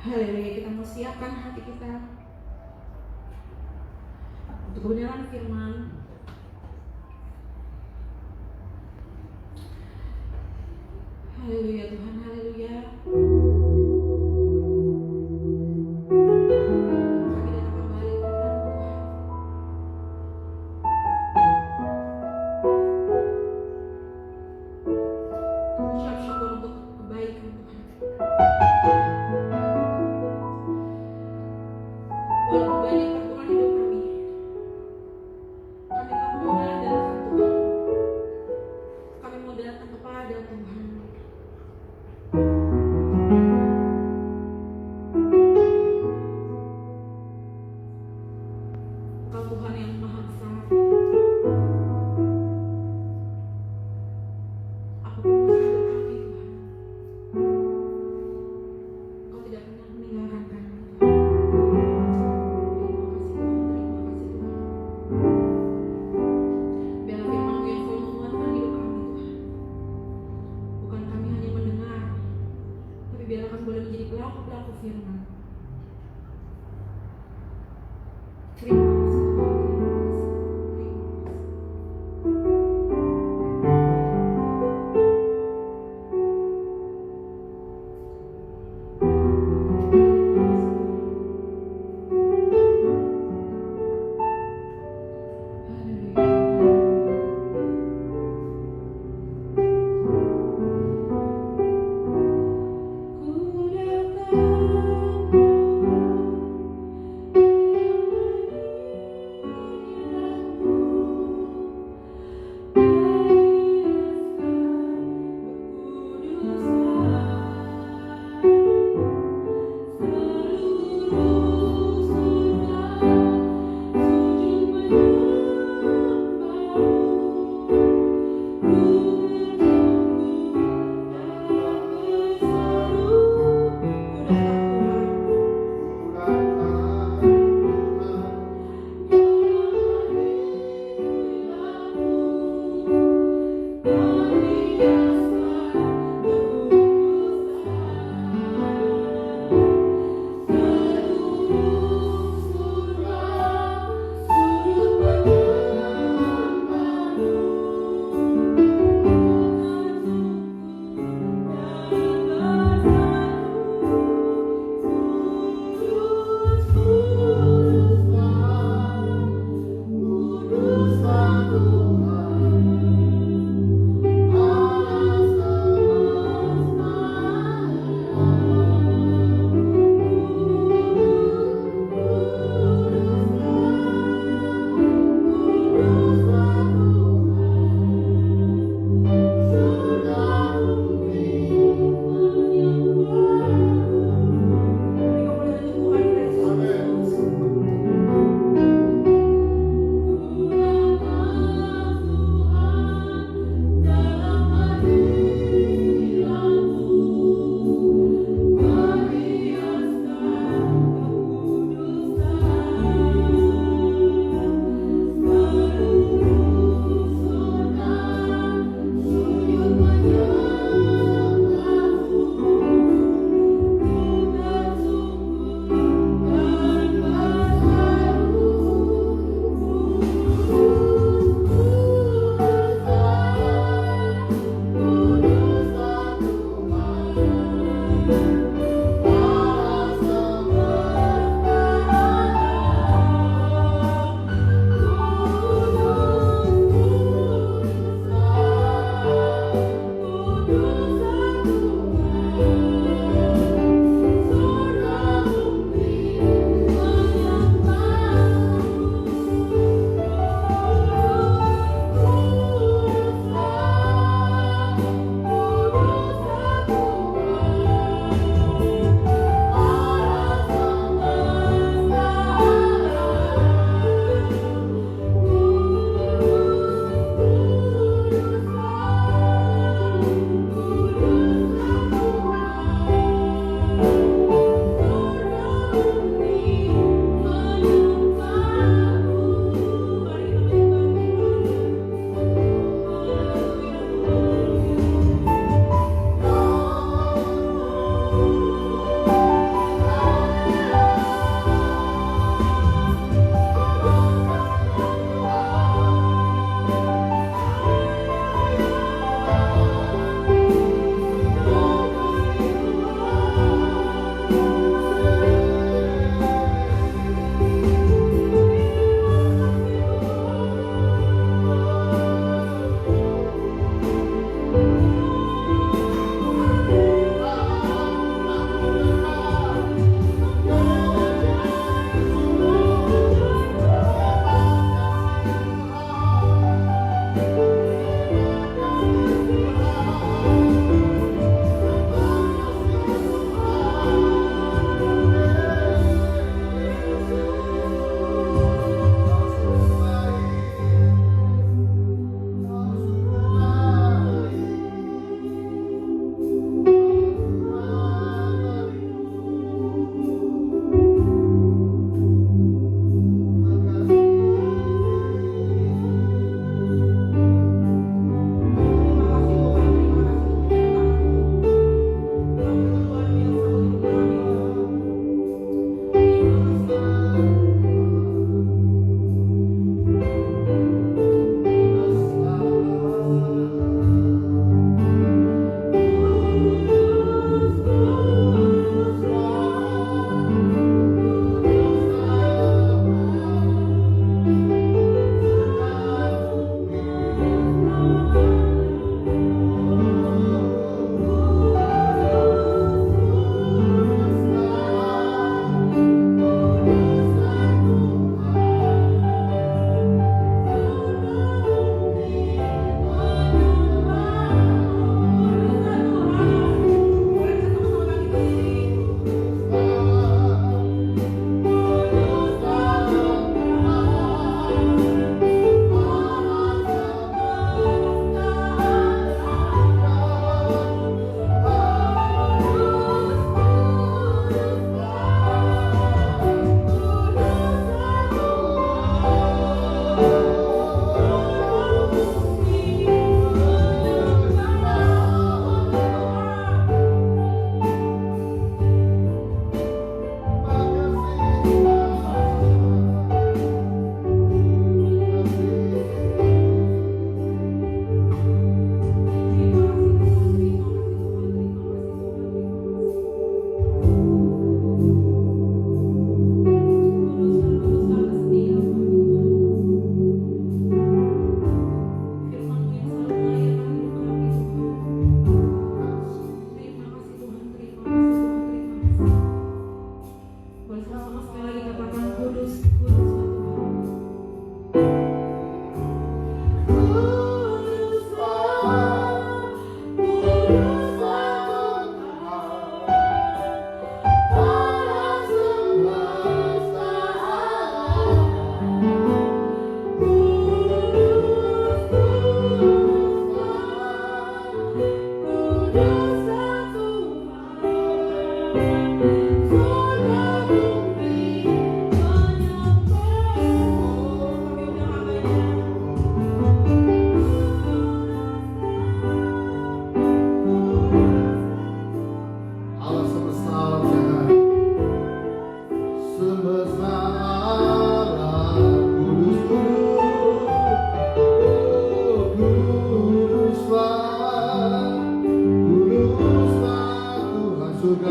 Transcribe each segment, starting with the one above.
Haleluya, kita mau siapkan hati kita untuk kebenaran firman. Haleluya Tuhan, haleluya. Kami datang kembali kepada Tuhan. Ucap syukur untuk kebaikan Tuhan. Walaupun banyak pergumulan hidup kami tak mau mengandalkan Tuhan. Kami mau datang kepada Tuhan. Engkau Tuhan yang Maha Besar. Apapun usaha kami Tuhan, Engkau tidak pernah meninggalkan kami. Terima kasih Tuhan, terima kasih Tuhan. Biarlah firman-Mu yang selalu menguatkan hidup kami Tuhan. Bukan kami hanya mendengar, tapi biarlah kami boleh menjadi pelaku-pelaku firman. Terima kasih Tuhan, terima kasih, terima kasih. Ku datang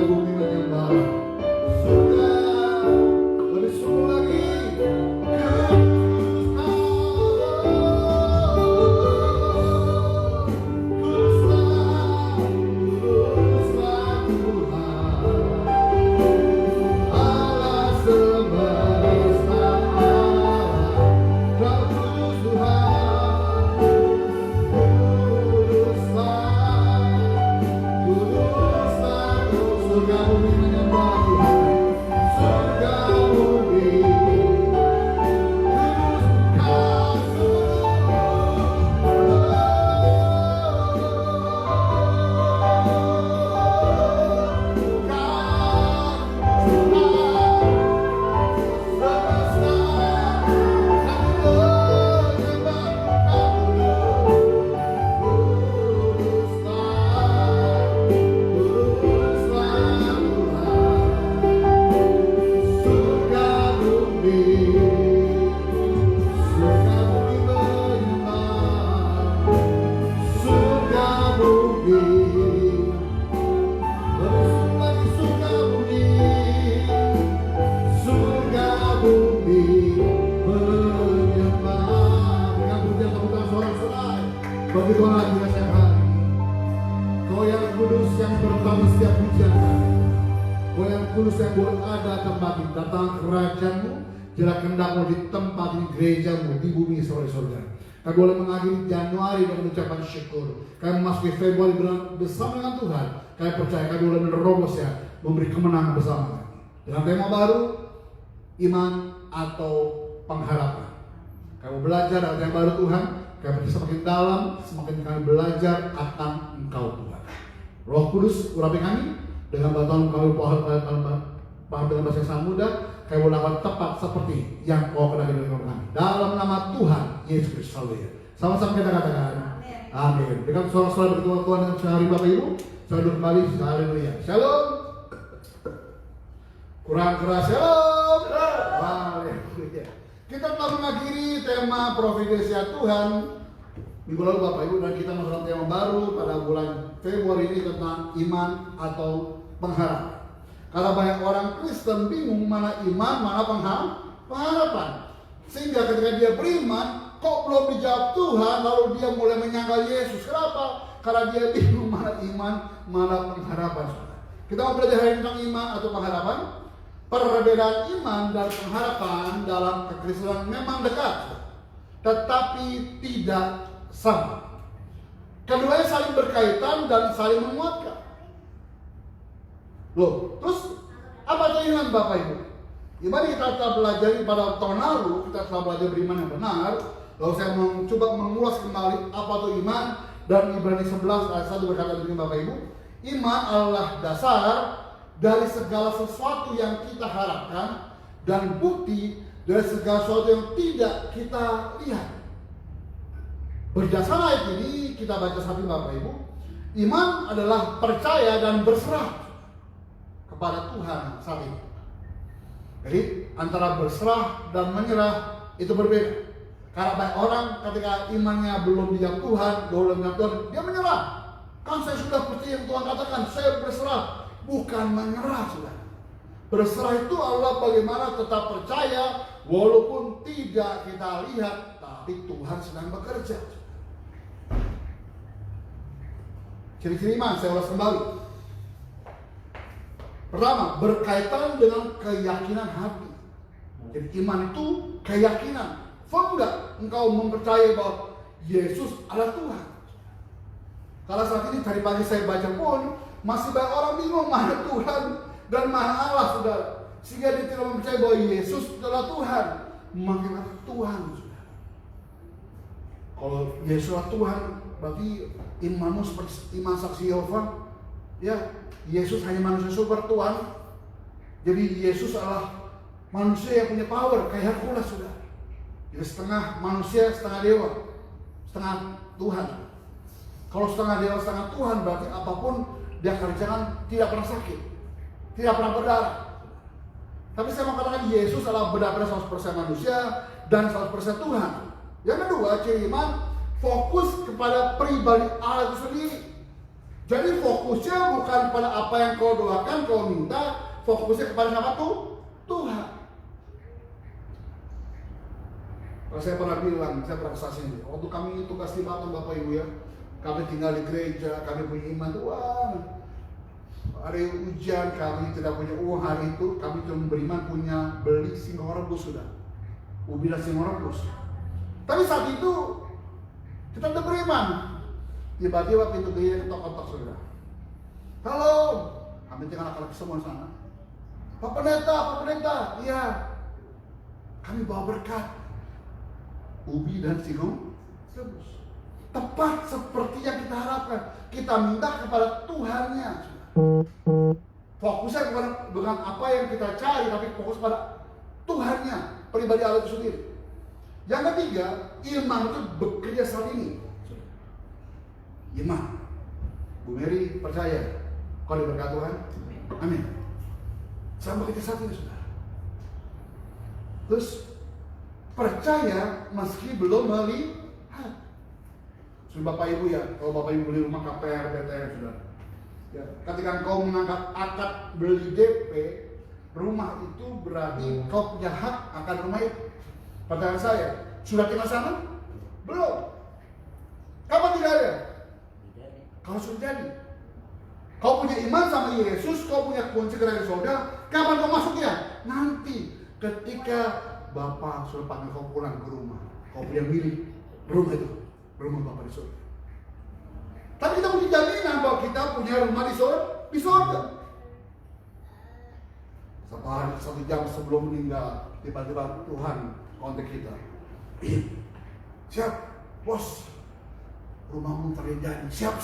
bumi menyembah. Surga lebih sungguh lagi. Bagi Tuhan lagi setiap hari. Kau yang kudus yang bertambah setiap hujan. Kau yang kudus yang berada tempat ini. Datang kerajaanmu, jadilah kehendakmu di tempat ini gerejamu di bumi seperti surga. Kami boleh mengakhiri Januari dengan mengucapkan syukur. Kami memasuki Februari bersama dengan Tuhan. Kami percaya kami boleh menerobos ya, memberi kemenangan bersama. Dengan tema baru, iman atau pengharapan. Kami belajar dari yang baru Tuhan. Kami semakin dalam, semakin kami belajar akan Engkau Tuhan. Roh Kudus urapi kami dengan bantuan kami paham dengan bahasa yang sangat mudah. Kami boleh lakukan tepat seperti yang Kau kehendaki dari kami. Dalam nama Tuhan Yesus Kristus, haleluya. Sama-sama kita katakan, amin. Dengan suara-suara berdoa Tuhan dan sehari Bapak Ibu, saya duduk kembali, haleluya. Shalom. Kurang keras, shalom. Haleluya. Kita telah mengakhiri tema Providensia Tuhan minggu lalu Bapak Ibu, dan kita masuk tema baru pada bulan Februari ini tentang iman atau pengharapan. Karena banyak orang Kristen bingung mana iman, mana pengharapan. Sehingga ketika dia beriman, kok belum dijawab Tuhan, lalu dia mulai menyangkal Yesus. Kenapa? Karena dia bingung mana iman, mana pengharapan. Kita mau belajar hari ini tentang iman atau pengharapan. Perbedaan iman dan pengharapan dalam kekristenan memang dekat, tetapi tidak sama. Keduanya saling berkaitan dan saling menguatkan. Loh, terus apa itu iman Bapak Ibu? Iman kita telah pelajari pada tahun lalu, kita telah belajar beriman yang benar. Lalu saya mencoba mengulas kembali apa itu iman, dan Ibrani 11 ayat 1 berkata begini Bapak Ibu, iman adalah dasar dari segala sesuatu yang kita harapkan dan bukti dari segala sesuatu yang tidak kita lihat. Berdasarkan ayat ini kita baca satu Bapak Ibu, iman adalah percaya dan berserah kepada Tuhan saat ini. Jadi antara berserah dan menyerah itu berbeda. Karena banyak orang ketika imannya belum dijawab Tuhan, belum dijawab Tuhan, dia menyerah. Kan saya sudah percaya yang Tuhan katakan, saya berserah. Bukan menyerah, saudara. Berserah itu adalah bagaimana tetap percaya walaupun tidak kita lihat, tapi Tuhan sedang bekerja. Ciri-ciri iman saya ulas kembali. Pertama, berkaitan dengan keyakinan hati. Jadi iman itu keyakinan. Firm enggak engkau mempercayai bahwa Yesus adalah Tuhan? Kalau saat ini tadi pagi saya baca pun masih banyak orang bingung mana Tuhan dan mana Allah, saudara. Sehingga dia tidak mempercayai bahwa Yesus adalah Tuhan. Makin Tuhan, saudara. Kalau Yesus adalah Tuhan, berarti imanmu seperti iman saksi Yehova. Ya, Yesus hanya manusia super Tuhan. Jadi Yesus adalah manusia yang punya power kayak Hercules, saudara. Jadi setengah manusia, setengah dewa, setengah Tuhan. Kalau setengah dewa, setengah Tuhan, berarti apapun dia kerjakan tidak pernah sakit, tidak pernah berdarah. Tapi saya mau katakan Yesus adalah benar-benar 100% manusia dan 100% Tuhan. Yang kedua, ciri iman fokus kepada pribadi Allah itu sendiri. Jadi fokusnya bukan pada apa yang kau doakan, kau minta, fokusnya kepada siapa tuh? Tuhan. Kalau saya pernah bilang, saya pernah kesaksian, waktu kami tugas di Batam Bapak Ibu ya, kami tinggal di gereja, kami punya iman tuh, wah, ada ujian, kami tidak punya uang hari itu, kami cuma beriman punya beli singkong rebus sudah, ubi dan singkong rebus. Tapi saat itu kita udah beriman, tiba-tiba pintu gereja ketok-ketok sudah. Halo, kami tinggal anak-anak semua sana. Pak Pendeta, iya, kami bawa berkat. Ubi dan singkong rebus. Tepat seperti yang kita harapkan. Kita minta kepada Tuhannya. Fokusnya bukan apa yang kita cari, tapi fokus pada Tuhannya, pribadi Allah itu sendiri. Yang ketiga, iman itu bekerja saat ini. Iman. Bu Mary percaya kalau diberkati Tuhan. Amin. Sama bekerja saat ini, saudara. Terus percaya meski belum melihat. Sudah Bapak Ibu ya, kalau Bapak Ibu beli rumah KPR, BTR sudah. Ya, ketika kau mengangkat akad beli DP, rumah itu berarti kau punya hak akan rumah itu. Pertanyaan saya, sudah kena sana? Belum. Kapan tidak ada? Kalau sudah jadi. Kau punya iman sama Yesus, kau punya kunci kerajaan surga. Kapan kau masuknya? Nanti ketika Bapak sudah panggil kau pulang ke rumah, kau punya milik rumah itu, rumah Bapak di surga. Tapi kita punya jaminan bahwa kita punya rumah di surga. Satu jam sebelum meninggal, tiba-tiba Tuhan kontak kita. Siap, bos, rumahmu terjadi. Siap.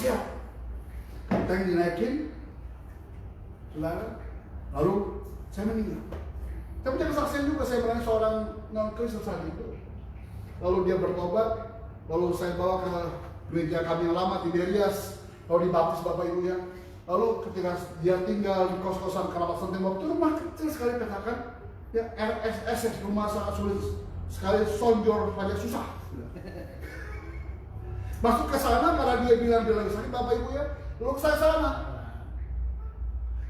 Kita yang dinaikin, saudara. Lalu saya meninggal. Saya punya kesaksian juga, saya pernah seorang non-Kristen saat itu. Lalu dia bertobat, lalu saya bawa ke gereja kami yang lama, Tiberias, lalu dibaptis Bapak Ibu ya. Lalu ketika dia tinggal di kos-kosan kerabat Sentembok, itu rumah kecil sekali katakan, ya RSS, rumah sangat sulit sekali, sonjor saja susah. Masuk ke sana karena dia bilang dia lagi sakit, Bapak Ibu ya, lalu saya sana.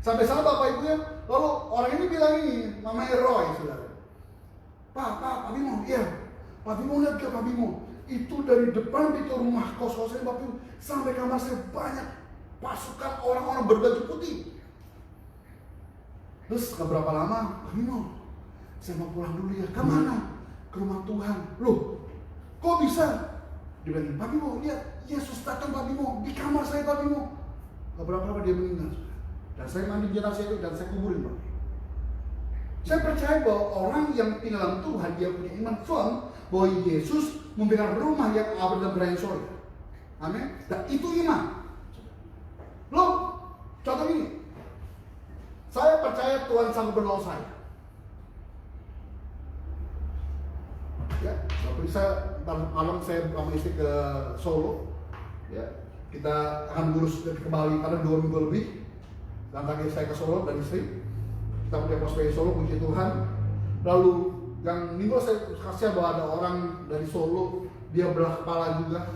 Sampai sana Bapak Ibu ya, lalu orang ini bilang ini, namanya Roy, saudara. Pak Bimo, iya. Pak Bimo lihat ke Pak Bimo. Itu dari depan pintu rumah kos-kosan Bapak Ibu sampai kamar saya banyak pasukan orang-orang berbaju putih. Terus berapa lama? Pak Bimo, saya mau pulang dulu ya. Kemana? Ke rumah Tuhan. Loh, kok bisa? Dia bilang, Pak Bimo, lihat Yesus datang Pak Bimo di kamar saya Pak Bimo. Berapa lama dia meninggal? Dan saya mandi jenazah itu dan saya kuburin Pak. Saya percaya bahwa orang yang tinggal dalam Tuhan, dia punya iman firm bahwa Yesus memberikan rumah yang abadi dan berani surga. Amin. Dan itu iman. Loh, contoh ini. Saya percaya Tuhan sanggup menolong saya. Ya, waktu saya malam saya sama istri ke Solo. Ya, kita akan ngurus kembali karena 2 minggu lebih. Dan kaki saya ke Solo dan istri. Kita punya pos di Solo, puji Tuhan. Lalu yang minggu saya kasih bahwa ada orang dari Solo, dia belah kepala juga.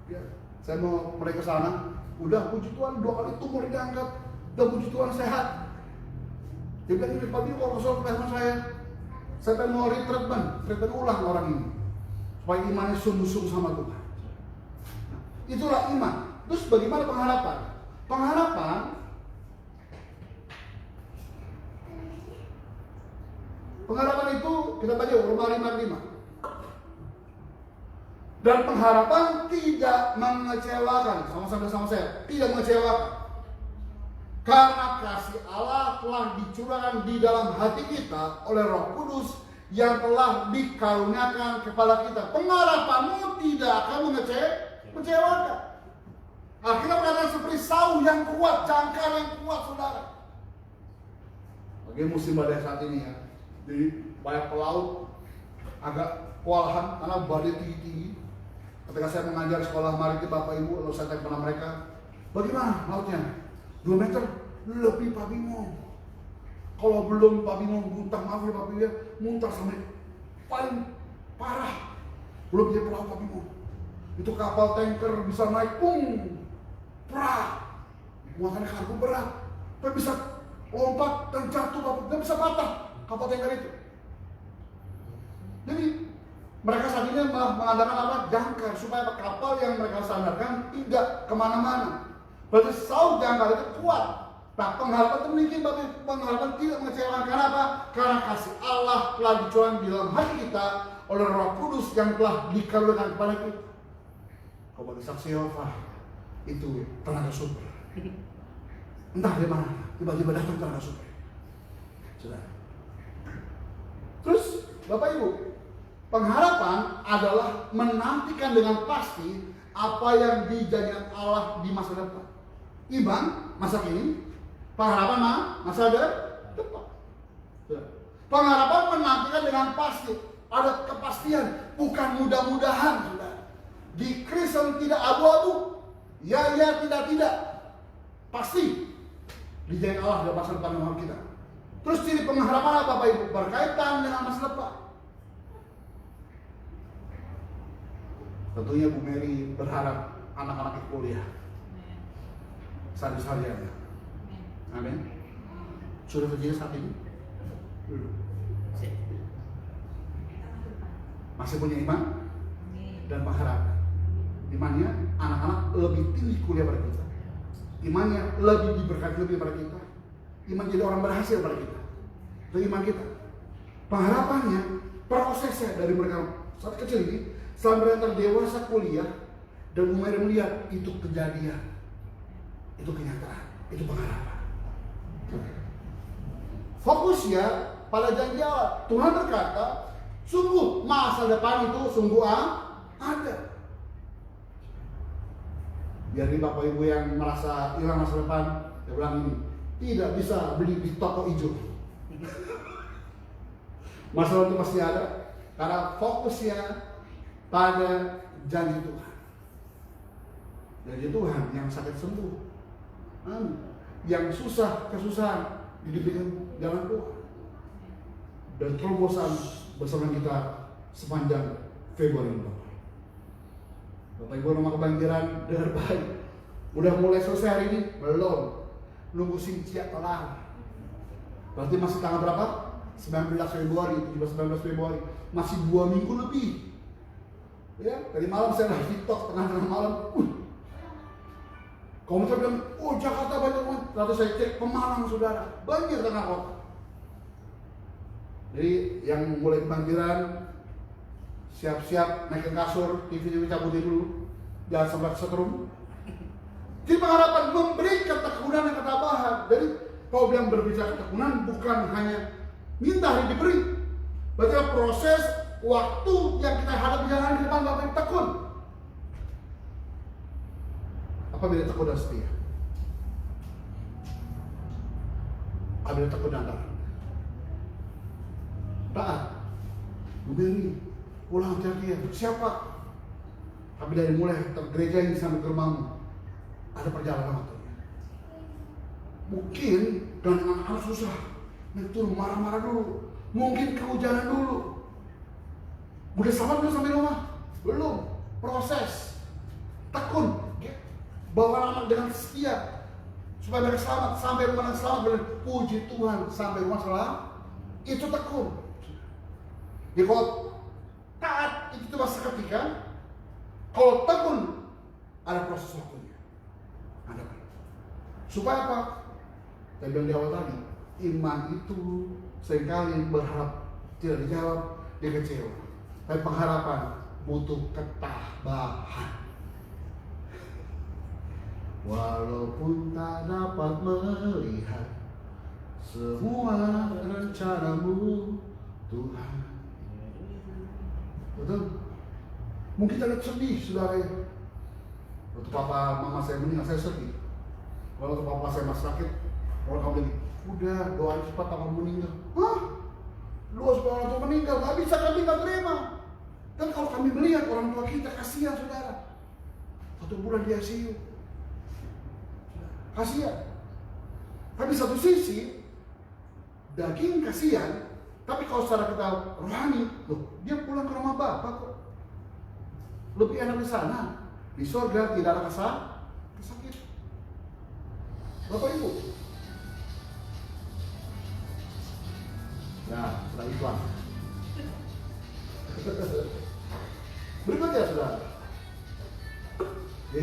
Ya, saya mau mereka ke sana. Udah puji Tuhan 2 kali tumor diangkat. Udah puji Tuhan sehat. Dia bilang ini Pak Bimo kalau ke Solo sama saya pengen mau treatment ulang orang ini. Supaya imannya sungguh-sungguh sama Tuhan. Nah, itulah iman. Terus bagaimana pengharapan? Pengharapan itu kita baca Roma 5:5. Dan pengharapan tidak mengecewakan. Sama saya, tidak mengecewakan. Karena kasih Allah telah dicurahkan di dalam hati kita oleh Roh Kudus yang telah dikaruniakan kepada kita. Pengharapanmu tidak akan mengecewakan. Akhirnya berkata seperti sauh yang kuat, jangkar yang kuat, saudara. Bagi musim badai saat ini ya. Jadi banyak pelaut agak kewalahan karena badai tinggi-tinggi. Ketika saya mengajar sekolah maritim Bapak Ibu, lalu saya tanya kepada mereka, bagaimana lautnya? 2 meter lebih Pak Bimo. Kalau belum Pak Bimo muntah, maaf ya Pak Bimo, muntah sampai paling parah. Belum jadi pelaut Pak Bimo. Itu kapal tanker bisa naik, perah. muatannya kargo berat, tapi bisa lompat dan jatuh, Bapak, dan bisa patah kapal tanker itu. Jadi mereka saat ini mengadakan apa? Jangkar, supaya kapal yang mereka sandarkan tidak kemana-mana. Berarti saut jangkar itu kuat. Nah, pengharapan itu mungkin, tapi pengharapan tidak mengecewakan. Karena apa? Karena kasih Allah telah dicurahkan di dalam hati kita oleh Roh Kudus yang telah dikaruniakan kepada kita. Kau bagi saksi Yehova itu tenaga super. Entah dari mana, tiba-tiba datang tenaga super. Sudah. Terus, Bapak Ibu, pengharapan adalah menantikan dengan pasti apa yang dijanjikan Allah di masa depan. Iman masa kini, pengharapan masa depan. Pengharapan menantikan dengan pasti, ada kepastian, bukan mudah-mudahan, saudara. Di Kristen tidak abu-abu, ya tidak, pasti dijanjikan Allah di masa depan dengan kita. Terus ciri pengharapan apa, Bapak Ibu? Berkaitan dengan masa depan. Tentunya Bu Mary berharap anak-anak kuliah. Sarjana. Amin. Sudah kerja saat ini? Belum. Masih punya iman dan pengharapan. Imannya anak-anak lebih tinggi kuliah pada kita. Imannya lebih diberkati lebih pada kita. Iman jadi orang berhasil pada kita. Itu iman kita. Pengharapannya, prosesnya dari mereka saat kecil ini sampai mereka dewasa kuliah dan mulai melihat itu kejadian, itu kenyataan, itu pengharapan. Fokusnya pada janji Allah. Tuhan berkata, sungguh masa depan itu sungguh ada. Jadi Bapak Ibu yang merasa hilang masa depan, saya bilang ini, tidak bisa beli di toko hijau. Masalah itu pasti ada, karena fokusnya pada janji Tuhan. Janji Tuhan yang sakit sembuh, yang susah kesusahan diberikan jalan Tuhan, dan terobosan bersama kita sepanjang Februari ini. Bapak Ibu rumah kebanjiran dengar baik, udah mulai selesai hari ini? Belum, nunggu sinciak kelar. Berarti masih tanggal berapa? 19 Februari, 19 Februari, masih 2 minggu lebih. Ya, tadi malam saya live TikTok tengah-tengah malam. Komentar bilang, oh Jakarta banyak banget. Lalu saya cek Pemalang, saudara, banjir tengah kota. Jadi yang mulai kebanjiran, siap-siap naik ke kasur, TV cabutin dulu, jangan sampai setrum. Jadi pengharapan memberi ketekunan dan ketabahan. Jadi kalau bilang berbicara ketekunan bukan hanya minta hari diberi, berarti proses waktu yang kita hadapi jangan di depan Bapak tekun. Apa beda tekun dan setia? Apa beda tekun dan taat? Beri pulang hati-hati ya. Siapa? Tapi dari mulai gereja ini sampai ke rumahmu ada perjalanan waktunya. Mungkin dan anak-anak susah, naik turun marah-marah dulu. Mungkin kehujanan dulu. Udah selamat belum sampai rumah? Belum. Proses. Tekun. Bawa anak dengan setia supaya mereka selamat sampai rumah dengan selamat. Dan puji Tuhan sampai rumah selamat. Itu tekun. Jadi kalau taat itu cuma seketika, kalau tekun ada proses waktunya. Ada kan? Supaya apa? Saya bilang di awal tadi, iman itu seringkali berharap tidak dijawab, dia kecewa. Tapi pengharapan butuh ketabahan. Walaupun tak dapat melihat semua rencanamu, Tuhan. Betul? Mungkin kita sedih, saudara. Waktu papa mama saya meninggal, saya sedih. Kalau papa saya masih sakit, orang kamu bilang, udah doain cepat papa meninggal. Hah? Doa supaya orang tua meninggal, nggak bisa, kami nggak terima. Dan kalau kami melihat orang tua kita, kasihan saudara. 1 bulan di ICU, kasihan. Tapi satu sisi, daging kasihan. Tapi kalau secara kita rohani, loh, dia pulang ke rumah Bapak kok. Lebih enak di sana. Di surga tidak ada kesakit. Bapak Ibu. Ya, sudah iklan. Berikutnya saudara. Oke.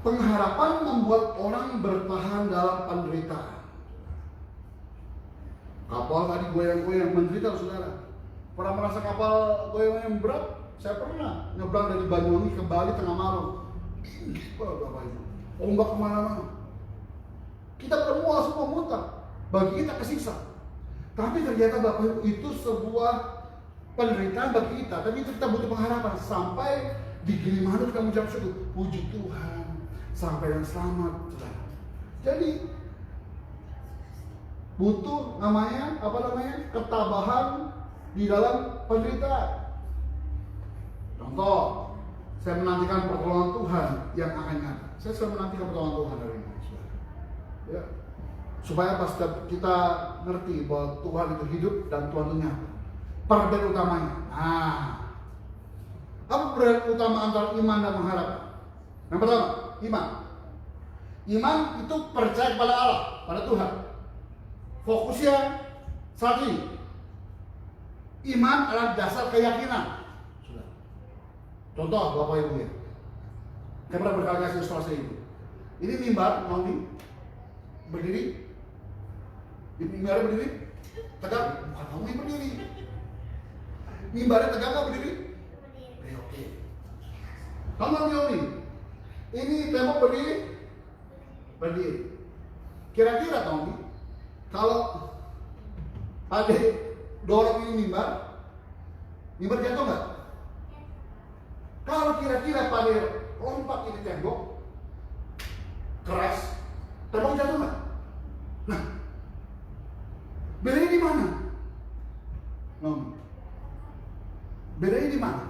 Pengharapan membuat orang bertahan dalam penderitaan. Kapal tadi goyang-goyang menderita, saudara. Pernah merasa kapal goyang-goyang berat? Saya pernah nyebrang dari Banyuwangi ke Bali tengah malam. Bapak Ibu, ombak kemana-mana. Kita bermual semua muntah. Bagi kita kesiksa. Tapi ternyata Bapak Ibu itu sebuah penderitaan bagi kita. Tapi itu kita butuh pengharapan sampai di Gilimanuk kita mengucap syukur. Puji Tuhan, sampai yang selamat, saudara. Jadi butuh ketabahan di dalam penderitaan. Contoh, saya menantikan pertolongan Tuhan yang akan nyata. Saya selalu menantikan pertolongan Tuhan hari ini, saudara. Ya. Supaya pas kita ngerti bahwa Tuhan itu hidup dan Tuhan itu nyata. Perbedaan utamanya. Nah, apa perbedaan utama antara iman dan mengharap? Yang pertama, iman. Iman itu percaya kepada Allah, pada Tuhan. Fokusnya saat ini. Iman adalah dasar keyakinan. Sudah. Contoh Bapak Ibu ya. Saya pernah berkali-kali ilustrasi itu. Ini mimbar, mau berdiri. Di mimbarnya berdiri, tegak. Bukan kamu yang berdiri. Mimbarnya tegak nggak berdiri? Oke. Kamu Yomi, ini tembok berdiri? Berdiri. Kira-kira Tommy, kalau ada dorong ini mimbar jatuh nggak? Kalau kira-kira pada lompat ini tembok keras, tembok jatuh nggak? Nah, bedanya di mana? Bedanya di mana?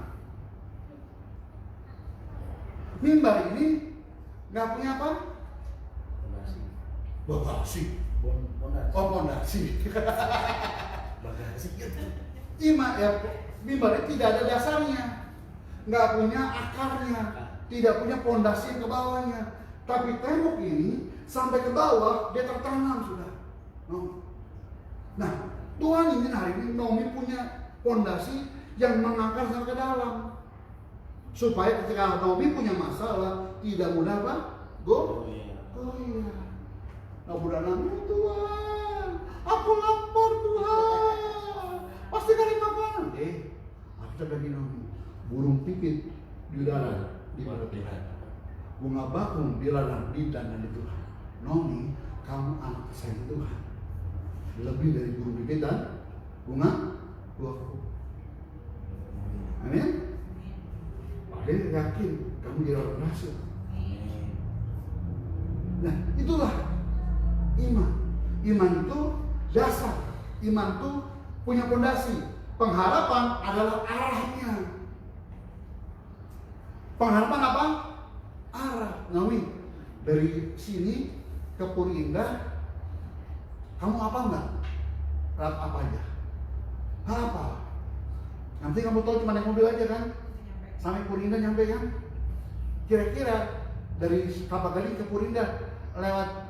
Mimbar ini nggak punya apa? Bagasi. Oh, pondasi. Bagasi. Iman ya, mimbar tidak ada dasarnya, nggak punya akarnya, tidak punya pondasi ke bawahnya. Tapi tembok ini sampai ke bawah dia tertanam sudah. Nah, Tuhan ingin hari ini Nomi punya pondasi yang mengakar sampai ke dalam, supaya ketika Nomi punya masalah tidak mudah apa? Nah, mudah nanya Tuhan, aku lapar Tuhan, pasti cari makanan. Aku coba Nomi, burung pipit di udara di mana Tuhan, bunga bakung di ladang di tangan Tuhan. Nomi, kamu anak kesayangan Tuhan, lebih dari burung pipit dan bunga buahku. Amin. Dia yakin kamu jadi orang berhasil. Nah, itulah iman. Iman itu dasar. Iman itu punya pondasi. Pengharapan adalah arahnya. Pengharapan apa? Arah. Nawi, dari sini ke Puri Indah, kamu apa enggak? Apa aja? Apa? Nanti kamu tahu cuma naik mobil aja kan? Sampai Puri Indah nyampe kan? Kira-kira dari Kapagali ke Puri Indah lewat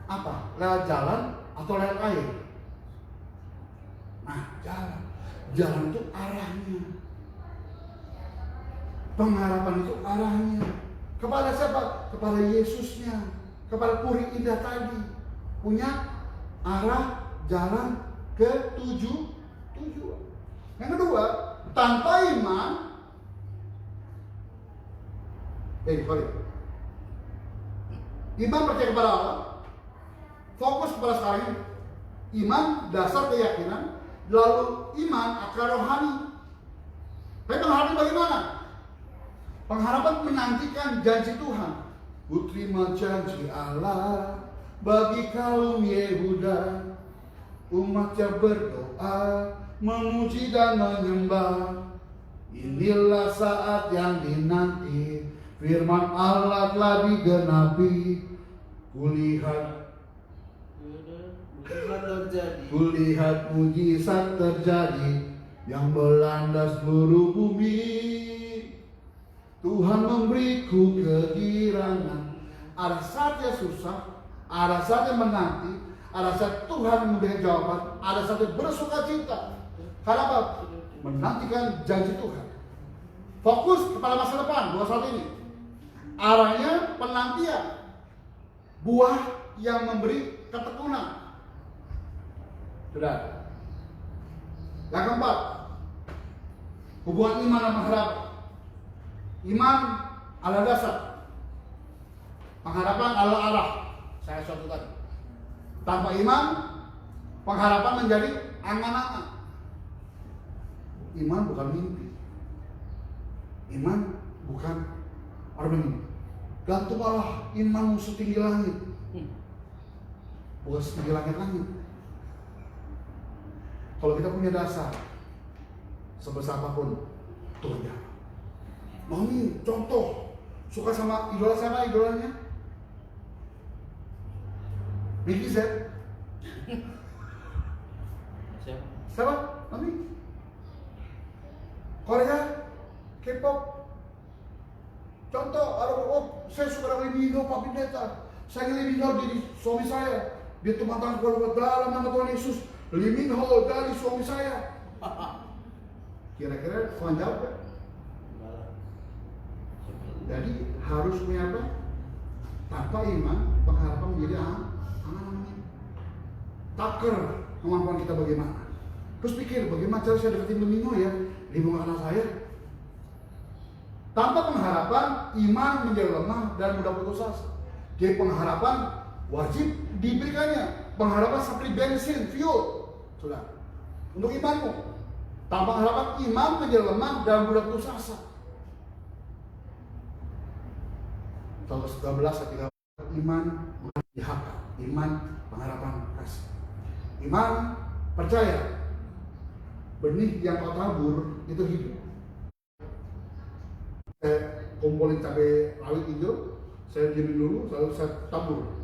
apa? Lewat jalan atau lewat air? Nah, jalan. Jalan itu arahnya. Pengharapan itu arahnya. Kepada siapa? Kepada Yesusnya. Kepada Puri Indah tadi. Punya arah jalan ke tujuan. Yang kedua, tanpa iman, iman percaya kepada Allah, fokus kepada sekarang ini. Iman dasar keyakinan, lalu iman akar rohani. Tapi pengharapan bagaimana? Pengharapan menantikan janji Tuhan. Ku terima janji Allah bagi kaum Yehuda, umatnya berdoa, memuji dan menyembah. Inilah saat yang dinanti, firman Allah telah digenapi. Kulihat mujizat terjadi yang melanda seluruh bumi. Tuhan memberiku kegirangan. Ada saatnya susah, ada saatnya menanti, ada saat Tuhan memberikan jawaban, ada saatnya bersuka cita. Karena apa? Menantikan janji Tuhan. Fokus kepada masa depan, bukan saat ini. Arahnya penantian. Buah yang memberi ketekunan. Sudah. Yang keempat, hubungan iman dan pengharapan. Iman adalah dasar, pengharapan adalah arah. Saya suatu tadi. Tanpa iman, pengharapan menjadi angan-angan. Iman bukan mimpi. Iman bukan bermimpi. Gantunglah imanmu setinggi langit. Bukan setinggi langit-langit. Kalau kita punya dasar, sebesar apapun, Tuhan jawab. Mami, contoh, suka sama idola siapa idolanya? Mickey Z. Siapa? Mami? Korea? K-pop? Contoh, saya suka dengan Lee Minho, Pak Pendeta. Saya ingin Lee Minho jadi suami saya. Dia teman-teman keluarga dalam nama Tuhan Yesus. Lee Minho dari suami saya. Kira-kira Tuhan jawab gak? Jadi harus punya apa? Tanpa iman, pengharapan menjadi angan-angan. Taker kemampuan kita bagaimana. Terus pikir, bagaimana cara saya deketin Lee Minho ya? Lee Minho anak saya. Tanpa pengharapan, iman menjadi lemah dan mudah putus asa. Jadi pengharapan wajib diberikannya. Pengharapan seperti bensin, fuel. Sudah. Untuk imanmu. Tanpa pengharapan, iman menjadi lemah dan mudah putus asa. Tahun 13 iman diharapkan, iman pengharapan kasih. Iman percaya benih yang kau tabur itu hidup. Saya kumpulin cabai rawit hijau, saya diemin dulu, lalu saya tabur.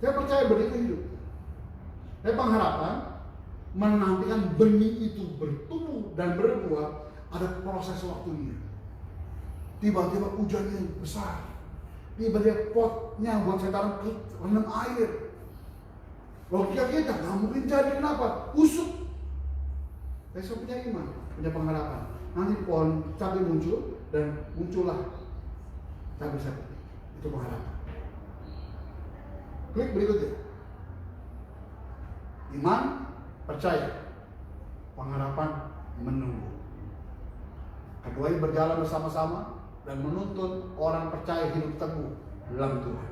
Saya percaya benih itu hidup. Saya pengharapan menantikan benih itu bertumbuh dan berbuah, ada proses waktunya. Tiba-tiba hujannya besar. Tiba-tiba potnya buat saya taruh rendam air. Logika kita nggak mungkin jadi, kenapa? Busuk. Saya punya iman, punya pengharapan. Nanti pohon cabai muncul dan muncullah cabai sapi. Itu pengharapan. Klik berikutnya. Iman, percaya. Pengharapan, menunggu. Keduanya berjalan bersama-sama dan menuntun orang percaya hidup teguh dalam Tuhan.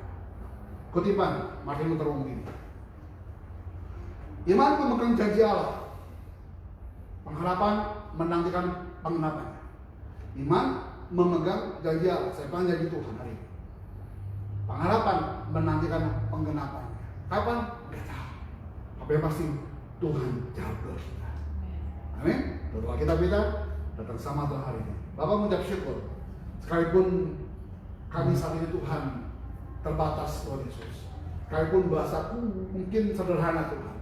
Kutipan Martin Luther begini. Iman memegang janji Allah. Pengharapan menantikan pengenapannya. Iman memegang janji Allah. Saya panggil janji Tuhan hari ini. Pengharapan menantikan penggenapannya. Kapan? Gak tahu. Tapi yang pasti Tuhan jawab doa kita. Amin. Doa kita datang sama Tuhan hari ini. Bapak mengucap syukur. Sekalipun kami saat ini Tuhan terbatas Tuhan Yesus. Sekalipun bahasaku mungkin sederhana Tuhan.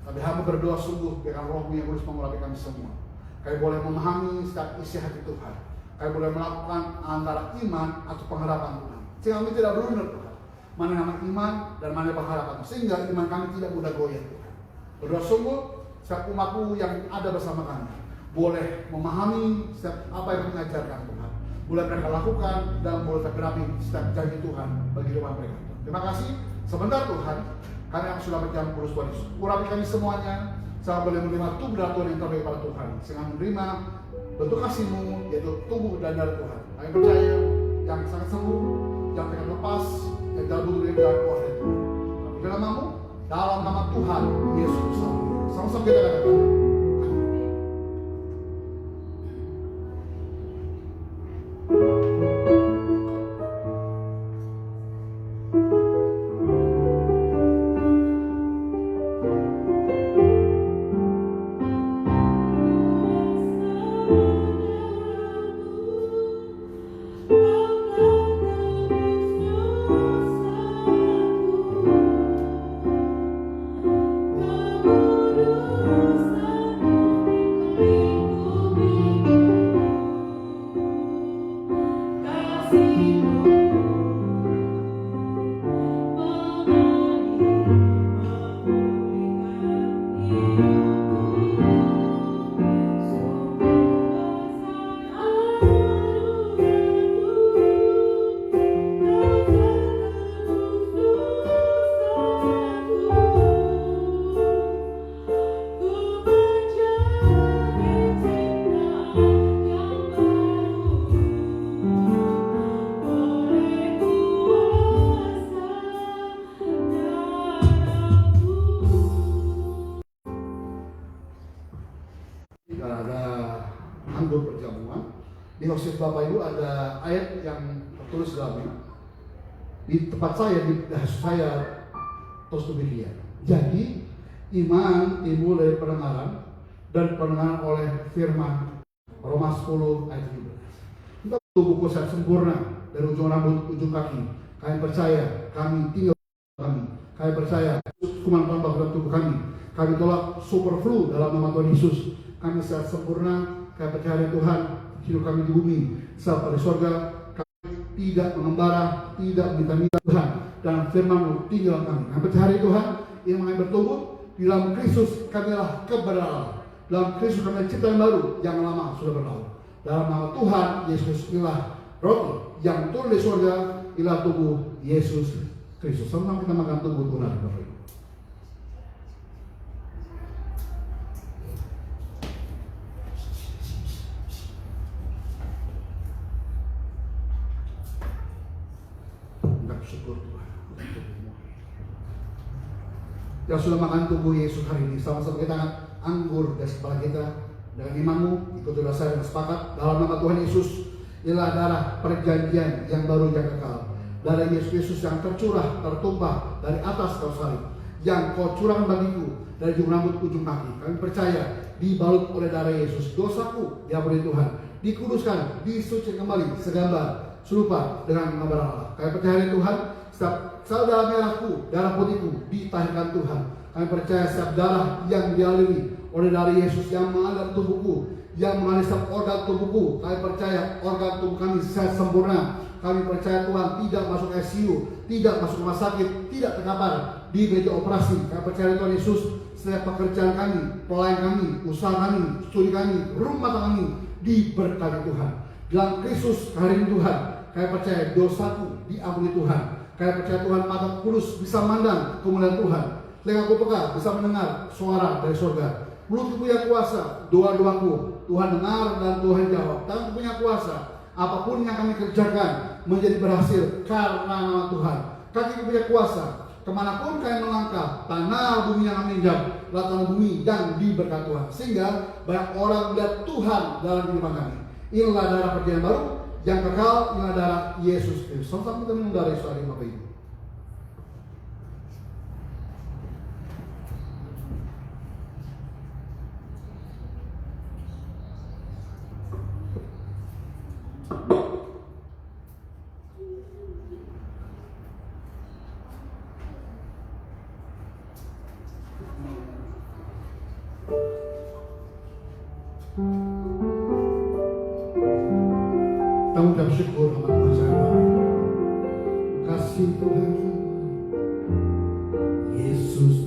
Tapi hamba berdoa sungguh biarkan roh-Mu yang kudus mengurapi kami semua. Kami boleh memahami setiap isi hati Tuhan. Kami boleh melakukan antara iman atau pengharapan Tuhan. Sehingga kami tidak blunder Tuhan. Mana nama iman dan mana pengharapan. Sehingga iman kami tidak mudah goyah Tuhan. Berdoa sungguh setiap umat-Mu yang ada bersama kami boleh memahami setiap apa yang mengajarkan Tuhan. Boleh mereka lakukan dan boleh tergenapi setiap janji Tuhan bagi hidup mereka. Terima kasih. Sebentar Tuhan, kami yang sudah berjalan kurus Tuhan Yesus. Urapi kami semuanya, saya boleh menerima tubuh dan Tuhan yang terbaik pada Tuhan. Sehingga menerima bentuk kasih-Mu, yaitu tubuh dan darah Tuhan. Kami percaya yang sangat sembuh, yang akan lepas, yang jauh dari dalam kuasa Tuhan. Dalam nama-Mu, dalam nama Tuhan Yesus. Sama-sama kita katakan. Kau Di Hosea Bapak Ibu ada ayat yang tertulis dalam di tempat saya, di saya terus demikian. Jadi iman timbul dari pendengaran, dan pendengaran oleh firman. Roma 10 ayat 17. Untuk tubuhku saya sempurna dari ujung rambut ujung kaki. Kami percaya kami tinggal kami. Kami percaya kuman tambah dalam tubuh kami. Kami tolak superflu dalam nama Tuhan Yesus. Kami sehat sempurna. Kami percaya Tuhan hidup kami di bumi serta di sorga. Kami tidak mengembara, tidak minta-minta Tuhan, dan firman-Mu tinggal kami. Kami percaya Tuhan yang kami bertumbuh di dalam Kristus. Kami adalah kebenaran. Dalam Kristus kami cipta yang baru, yang lama sudah berlalu. Dalam nama Tuhan Yesus inilah roti yang turun dari surga, inilah tubuh Yesus Kristus. Sama kita makan tubuh Tuhan. Bapak Ibu. Syukur Tuhan. Yang sudah makan tubuh Yesus hari ini, sama-sama kita angkat anggur dari kepala kita dengan imanmu, ikutilah saya dan sepakat dalam nama Tuhan Yesus. Inilah darah perjanjian yang baru yang kekal, darah Yesus Kristus yang tercurah, tertumpah dari atas kayu salib, yang kau curahkan bagiku dari ujung rambut ujung kaki. Kami percaya dibalut oleh darah Yesus, dosaku diampuni Tuhan, dikuduskan, disucikan kembali segambar serupa dengan gambar Allah. Kami percaya Tuhan, setiap darah merahku, darah putihku ditahirkan Tuhan. Kami percaya setiap darah yang dialiri oleh darah Yesus yang mengalir tubuhku, yang mengalir setiap organ tubuhku. Kami percaya organ tubuh kami sehat sempurna. Kami percaya Tuhan tidak masuk ICU, tidak masuk rumah sakit, tidak terkapar di meja operasi. Kami percaya Tuhan Yesus, setiap pekerjaan kami, pelayan kami, usaha kami, studi kami, rumah tangga kami diberkati Tuhan. Dalam Kristus hari ini Tuhan, kami percaya dosaku diampuni Tuhan. Kami percaya Tuhan mata kudus bisa memandang kemuliaan Tuhan. Telingaku peka bisa mendengar suara dari surga. Mulutku punya kuasa, doa-doaku Tuhan dengar dan Tuhan jawab. Tanganku punya kuasa, apapun yang kami kerjakan menjadi berhasil karena nama Tuhan. Kakiku punya kuasa, kemanapun kami melangkah, tanah bumi yang kami injak, tanah bumi yang diberkati Tuhan. Sehingga banyak orang melihat Tuhan dalam kehidupan kami. Inilah darah perjanjian baru yang kekal, inilah darah Yesus Kristus. Sama-sama kita minum darah Yesus hari ini, Bapak Ibu. Kita ucap syukur sama Tuhan saya. Kasih Tuhan Yesus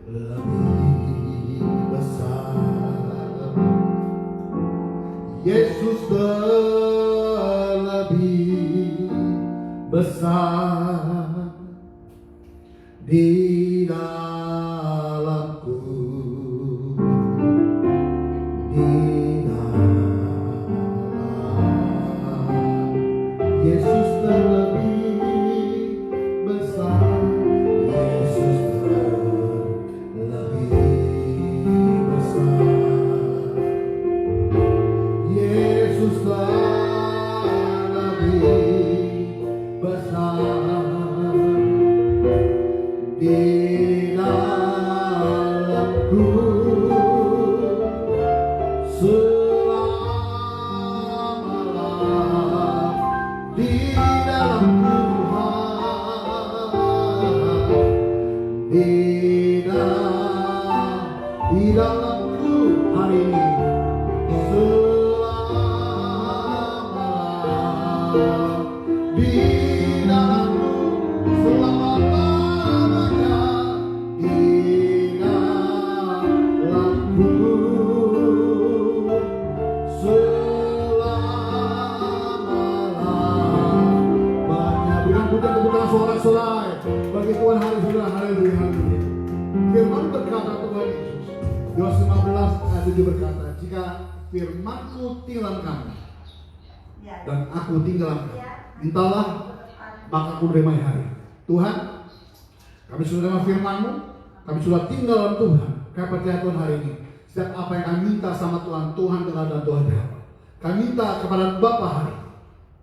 terlebih besar. Yesus terlebih besar di dalamku, di Yesus terlebih besar, Yesus terlebih besar, Yesus terlebih besar di dalamku. Di dalam Tuhan, di dalamku hari ini selama, di dalamku selama-lamanya, di dalamku kebukaan sorak-sorai bagi Tuhan hari sudah haleluya. Firman berkata Tuhan Yesus, Yohanes 15 ayat 7 berkata, jika firmanku tinggal kamu dan aku tinggal kamu, mintalah maka aku beri hari. Tuhan, kami sudah dengar firman-Mu, kami sudah tinggal dalam Tuhan. Kami percaya Tuhan hari ini, setiap apa yang kami minta sama Tuhan, Tuhan dengar dan Tuhan jawab. Kami minta kepada Bapa hari,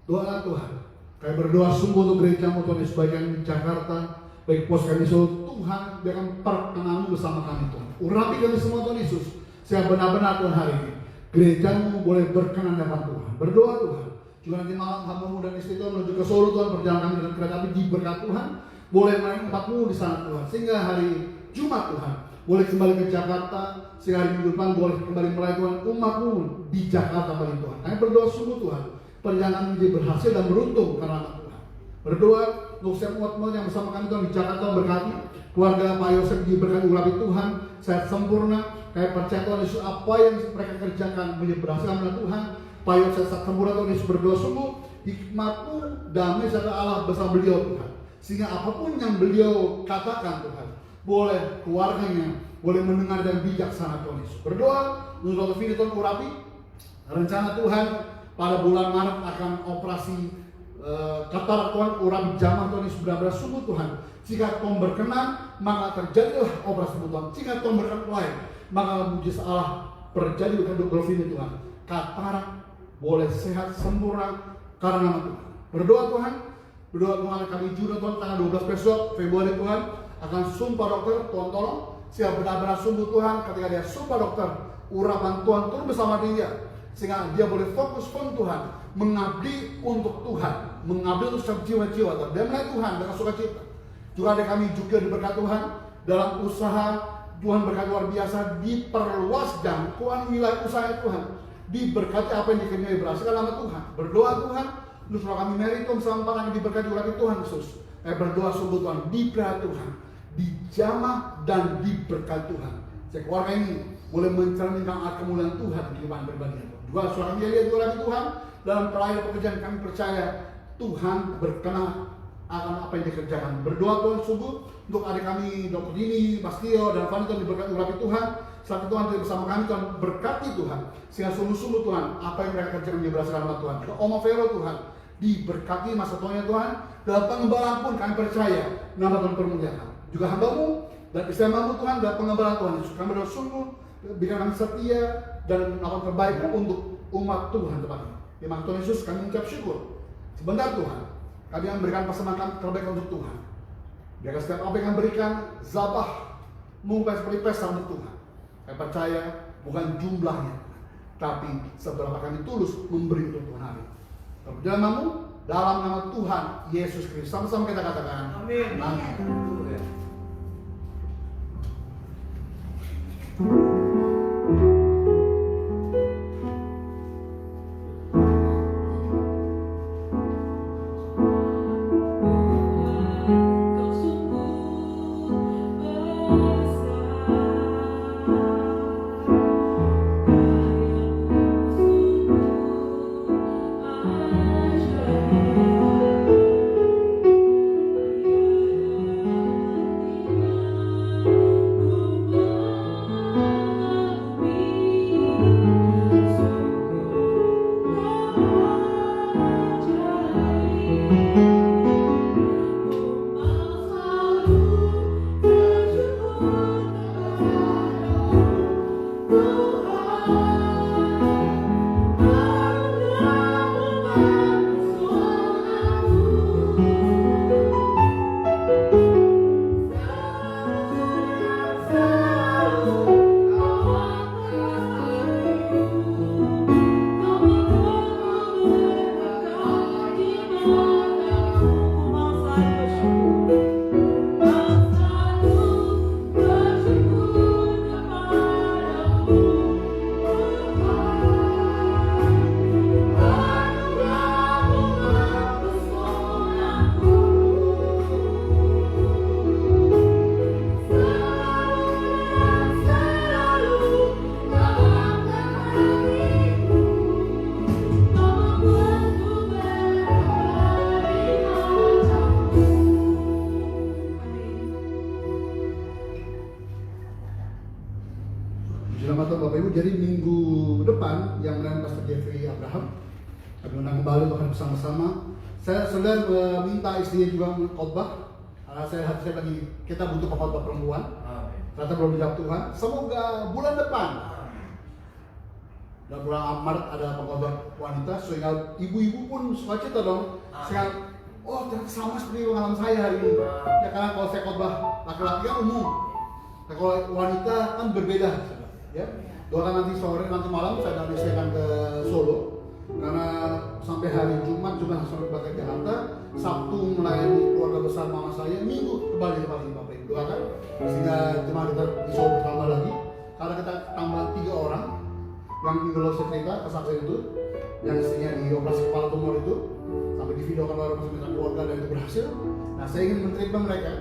doa Tuhan. Kami berdoa sungguh untuk gereja-Mu Tuhan Yesus, baik yang di Jakarta, baik pos kami seluruh Tuhan, biarkan perkenan-Mu bersama kami Tuhan. Urapi kami semua Tuhan Yesus, sehingga benar-benar Tuhan hari ini gereja-Mu boleh berkenan dengan Tuhan. Berdoa Tuhan, juga nanti malam hamba-Mu dan istri Tuhan menuju ke Solo Tuhan, perjalanan kami dengan kereta api diberkat Tuhan, boleh melayani umat-Mu di sana Tuhan, sehingga hari Jumat Tuhan boleh kembali ke Jakarta, sehingga hari Minggu depan boleh kembali melayani Tuhan umat-Mu di Jakarta bagi Tuhan. Kami berdoa sungguh Tuhan, perjalanan menjadi berhasil dan beruntung karena nama Tuhan. Berdoa untuk setiap umat-Mu yang bersama kami Tuhan di Jakarta, berkati keluarga Pak Yosef diberkati, urapi Tuhan, sehat sempurna. Kami percaya Tuhan Yesus, apa yang mereka kerjakan menjadi berhasil karena Tuhan. Pak Yosef sehat sempurna, Tuhan Yesus, berdoa sungguh hikmat-Mu, damai serta Allah bersama beliau Tuhan, sehingga apapun yang beliau katakan Tuhan, boleh keluarganya boleh mendengar dan bijaksana Tuhan Yesus. Berdoa untuk Dr. Vini Tuhan, urapi rencana Tuhan pada bulan Maret akan operasi katarak Tuhan, urapi jamaah Tuhan Yesus, benar-benar sungguh Tuhan, jika Tuhan berkenan maka terjadilah operasi Tuhan, jika Tuhan berkenan lain maka mujizat Allah terjadi dengan Dr. Vini Tuhan, katarak boleh sehat sempurna karena nama Tuhan. Berdoa Tuhan, berdoa Tuhan kami juga Tuhan, tanggal 12 besok Februari Tuhan akan sumpah dokter, Tuhan tolong sehingga benar-benar sungguh Tuhan, ketika dia sumpah dokter, urapan Tuhan turun bersama dia, sehingga dia boleh fokus pun Tuhan, mengabdi untuk Tuhan, mengabdi untuk setiap jiwa-jiwa Tuhan, dan melihat Tuhan dengan sukacita. Juga ada kami juga diberkat Tuhan dalam usaha Tuhan, berkat luar biasa, diperluas jangkauan wilayah usaha Tuhan, diberkati apa yang dikerjakan berhasil dalam nama Tuhan. Berdoa Tuhan, untuk saudara kami Mary Tom sampai kami diberkati oleh Tuhan Yesus. Berdoa sungguh Tuhan, diberkati Tuhan, dijamah dan diberkati Tuhan. Sehingga keluarga ini boleh mencerminkan kemuliaan Tuhan di kehidupan pribadi. Juga saudara kami lihat juga Tuhan dalam pelayanan pekerjaan, kami percaya Tuhan berkenan akan apa yang dikerjakan. Berdoa Tuhan sungguh untuk adik kami Dr. Dini, Bastio dan Fanny Tuhan diberkati urapi Tuhan. Saat Tuhan bersama kami Tuhan, berkati Tuhan, sehingga sungguh-sungguh Tuhan apa yang mereka kerjakan menjadi berhasil nama Tuhan. Juga Oma Vero Tuhan diberkati masa tuanya Tuhan, dalam pengembalaan pun kami percaya nama Tuhan permuliakan. Juga hamba-Mu dan istri hamba-Mu Tuhan dalam pengembalaan Tuhan Yesus, kami berdoa sungguh biarkan kami setia dan melakukan terbaik untuk umat Tuhan tepatnya. Di nama Tuhan Yesus kami mengucap syukur. Sebentar Tuhan, kami yang memberikan pasangan kami terbaik untuk Tuhan. Biarkan setiap apa yang kami berikan, zabah mengubah seperti pesta untuk Tuhan. Saya percaya bukan jumlahnya, tapi seberapa kami tulus memberi untuk Tuhan hari. Perjalanan-Mu dalam nama Tuhan Yesus Kristus. Sama-sama kita katakan amin. Amin. Jadi minggu depan yang melayani Pastor Jeffrey Abraham, kami undang kembali untuk bersama-sama. Saya sedang meminta istrinya juga khotbah. Saya lagi, kita butuh khotbah perempuan. Ternyata belum dijawab Tuhan. Semoga bulan depan Dan bulan Maret ada pengkhotbah wanita, sehingga ibu-ibu pun sukacita dong. Sehingga, oh ternyata sama seperti pengalaman saya hari ini. Ya karena kalau saya khotbah laki-laki kan umum, nah, kalau wanita kan berbeda. Ya, doakan nanti sore, nanti malam saya akan disekan ke Solo. Karena sampai hari Jumat juga langsung ke Jakarta, Sabtu melayani keluarga besar mama saya, Minggu kembali ke Bapak Ibu. Doakan sehingga jemaah kita di Solo bertambah lagi. Karena kita tambah 3 orang yang minggu lalu saya cerita kesaksian itu, yang istrinya dioperasi kepala tumor itu, sampai divideokan oleh rumah sakit keluarga dan itu berhasil. Nah, saya ingin men-treatment mereka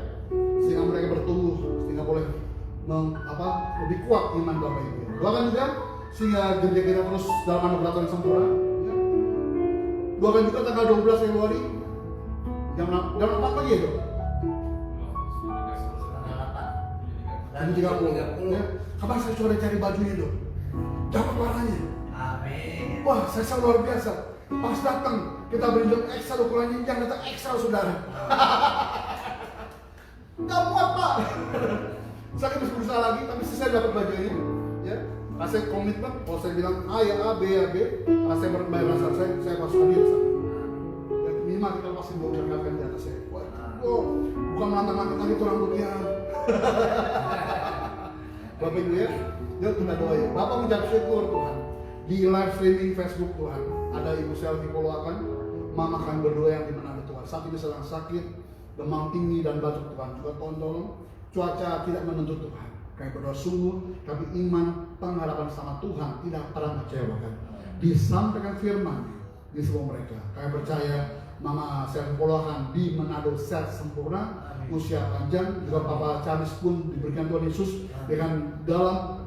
sehingga mereka bertumbuh, sehingga boleh lebih kuat iman Bapak Ibu. Doakan juga sehingga gereja kita terus dalam anugerah yang sempurna. Ya. Doakan juga tanggal 12 Februari jam 4 pagi itu. Jam 30. Ya. Kapan saya coba cari bajunya dong? Dapat warnanya. Amin. Wah, saya luar biasa. Pas datang kita beri XL ukurannya, yang datang XL saudara. Gak muat Pak. Saya terus berusaha lagi, tapi saya dapat bajunya. Ya, pas saya komitmen, kalau saya bilang A ya A, B ya B, pas saya berbayar rasa saya pasti hadir sana. Dan minimal kita pasti mau mendengarkan di atas saya. Wah, bukan melantang-lantang lagi tuh rambutnya. Bapak Ibu ya, yuk kita doa ya. Bapak mengucap syukur Tuhan. Di live streaming Facebook Tuhan, ada Ibu Selvi Poloakan, Mama akan berdoa yang di mana Tuhan. Saat ini sedang sakit, demam tinggi dan batuk Tuhan. Juga tolong cuaca tidak menuntut Tuhan. Kami berdoa sungguh, kami iman pengharapan sama Tuhan tidak pernah mengecewakan. Disampaikan firman di semua mereka. Kami percaya Mama Selvi Poloakan di Manado sehat sempurna, usia panjang. Juga Papa Charles pun diberikan Tuhan Yesus dengan dalam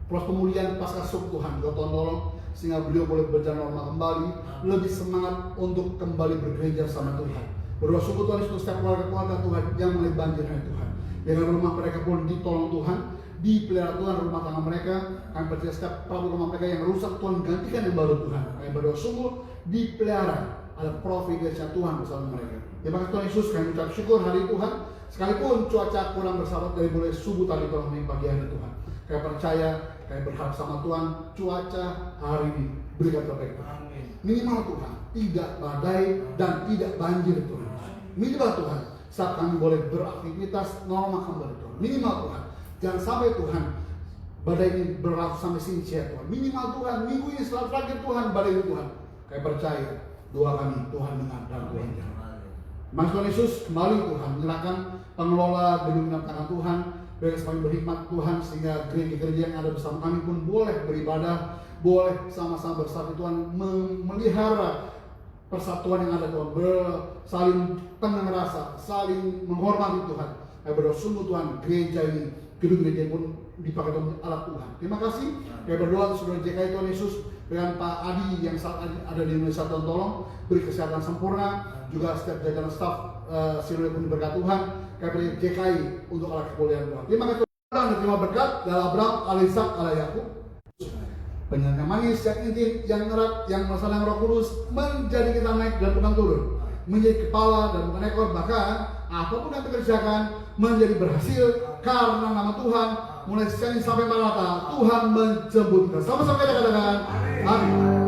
proses pemulihan pasca sub Tuhan. Juga tolong sehingga beliau boleh berjalan normal kembali, lebih semangat untuk kembali bergereja sama Tuhan. Berdoa syukur Tuhan untuk setiap keluarga Tuhan yang mulai banjir hari Tuhan. Dengan rumah mereka pun ditolong Tuhan, dipelihara Tuhan rumah tangga mereka. Kami percaya setiap prabu rumah mereka yang rusak Tuhan gantikan yang baru Tuhan. Kami berdoa sungguh dipelihara, ada providence Tuhan bersama mereka. Terima kasih Tuhan Yesus, kami ucap syukur hari Tuhan. Sekalipun cuaca kurang bersahabat dari mulai subuh tadi Tuhan pagi hari Tuhan. Kami percaya, kami berharap sama Tuhan, cuaca hari ini berikan terbaik Tuhan. Minimal Tuhan, tidak badai dan tidak banjir Tuhan. Minimal Tuhan, saat kami boleh beraktivitas normal kembali Tuhan. Minimal Tuhan, jangan sampai Tuhan badai ini berlangsung sampai sini Tuhan. Minimal Tuhan, minggu ini selalu terakhir Tuhan, badai ini Tuhan. Kami percaya, doa kami Tuhan dengar dan Tuhan jawab. Mas Tuhan Yesus, kembali Tuhan menyerahkan pengelola gedung tangan Tuhan, bebas kami berhikmat Tuhan, sehingga gereja-gereja yang ada bersama kami pun boleh beribadah, boleh sama-sama bersatu Tuhan, memelihara persatuan yang ada Tuhan, saling tenang rasa, saling menghormati Tuhan. Kami berdoa sungguh Tuhan, gereja ini, gedung gereja pun dipakai Tuhan alat Tuhan. Terima kasih. Kami berdoa untuk saudara JKI Tuhan Yesus, dengan Pak Adi yang saat ada di Indonesia, Tuhan tolong beri kesehatan sempurna. Juga setiap jajaran staf Sinode pun berkat Tuhan. Kami beri JKI untuk alat kemuliaan Tuhan. Terima kasih Tuhan dan terima berkat dari Abraham, Alisa, ala Yakub. Penyanyi manis yang intim, yang erat, yang masalah Roh Kudus menjadi kita naik dan bukan turun, menjadi kepala dan bukan ekor. Bahkan apapun yang dikerjakan menjadi berhasil karena nama Tuhan. Mulai sekarang sampai Maranatha, Tuhan menjemput kita. Sama-sama kita katakan amin.